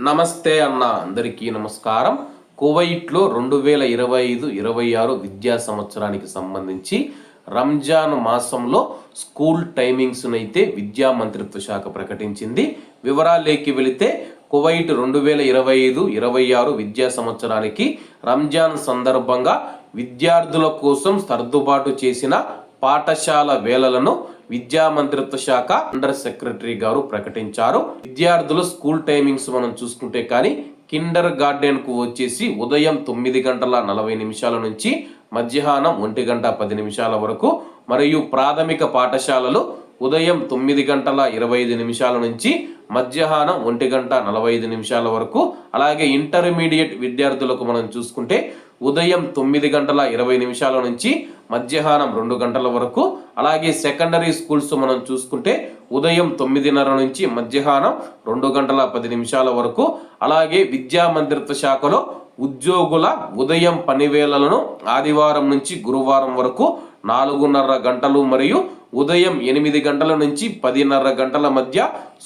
నమస్తే అన్న అందరికీ నమస్కారం. కువైట్లో 2025-26 విద్యా సంవత్సరానికి సంబంధించి రంజాన్ మాసంలో స్కూల్ టైమింగ్స్ను అయితే విద్యా మంత్రిత్వ శాఖ ప్రకటించింది. వివరాల్లోకి వెళితే కువైట్ 2025-26 విద్యా సంవత్సరానికి రంజాన్ సందర్భంగా విద్యార్థుల కోసం సర్దుబాటు చేసిన పాఠశాల వేళలను విద్యా మంత్రిత్వ శాఖ అండర్ సెక్రటరీ గారు ప్రకటించారు. విద్యార్థుల స్కూల్ టైమింగ్స్ మనం చూసుకుంటే కానీ కిండర్ గార్డెన్ కు వచ్చేసి ఉదయం 9:40 నుంచి మధ్యాహ్నం 1:10 వరకు, మరియు ప్రాథమిక పాఠశాలలు ఉదయం 9:25 నుంచి మధ్యాహ్నం 1:45 వరకు, అలాగే ఇంటర్మీడియట్ విద్యార్థులకు మనం చూసుకుంటే ఉదయం 9:20 నుంచి మధ్యాహ్నం 2 గంటల వరకు, అలాగే సెకండరీ స్కూల్స్ మనం చూసుకుంటే ఉదయం 9:30 నుంచి మధ్యాహ్నం 2:10 వరకు, అలాగే విద్యా మంత్రిత్వ శాఖలో ఉద్యోగుల ఉదయం పని వేళలను ఆదివారం నుంచి గురువారం వరకు 4:30 గంటలు మరియు ఉదయం 8 గంటల నుంచి 10:30 గంటల మధ్య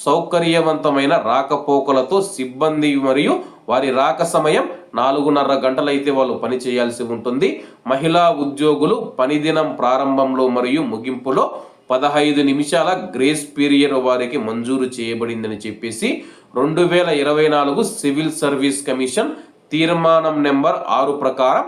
సౌకర్యవంతమైన రాకపోకలతో సిబ్బంది మరియు వారి రాక సమయం 4:30 గంటలైతే వాళ్ళు పని చేయాల్సి ఉంటుంది. మహిళా ఉద్యోగులు పని దినం ప్రారంభంలో మరియు ముగింపులో 15 నిమిషాల గ్రేస్ పీరియడ్ వారికి మంజూరు చేయబడిందని చెప్పేసి 2024 సివిల్ సర్వీస్ కమిషన్ తీర్మానం నెంబర్ 6 ప్రకారం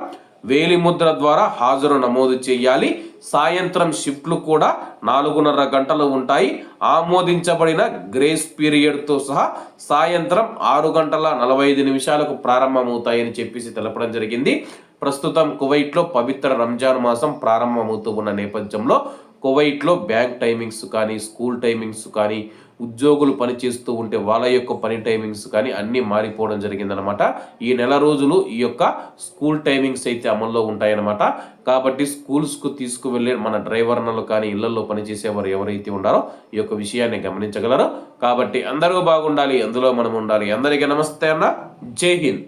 వేలిముద్ర ద్వారా హాజరు నమోదు చేయాలి. సాయంత్రం షిఫ్ట్లు కూడా 4:30 గంటలు ఉంటాయి. ఆమోదించబడిన గ్రేస్ పీరియడ్తో సహా సాయంత్రం 6:45 ప్రారంభమవుతాయని చెప్పేసి తెలపడం జరిగింది. ప్రస్తుతం కువైట్లో పవిత్ర రంజాన్ మాసం ప్రారంభమవుతూ ఉన్న నేపథ్యంలో కువైట్లో బ్యాంక్ టైమింగ్స్ కానీ, స్కూల్ టైమింగ్స్ కానీ, ఉద్యోగులు పనిచేస్తూ ఉంటే వాళ్ళ యొక్క పని టైమింగ్స్ కానీ అన్నీ మారిపోవడం జరిగిందనమాట. ఈ నెల రోజులు ఈ యొక్క స్కూల్ టైమింగ్స్ అయితే అమల్లో ఉంటాయన్నమాట. కాబట్టి స్కూల్స్కు తీసుకువెళ్ళే మన డ్రైవర్లు కానీ, ఇళ్లలో పనిచేసేవారు ఎవరైతే ఉన్నారో ఈ యొక్క విషయాన్ని గమనించగలరు. కాబట్టి అందరూ బాగుండాలి, అందులో మనం ఉండాలి. అందరికీ నమస్తే అన్న, జై హింద్.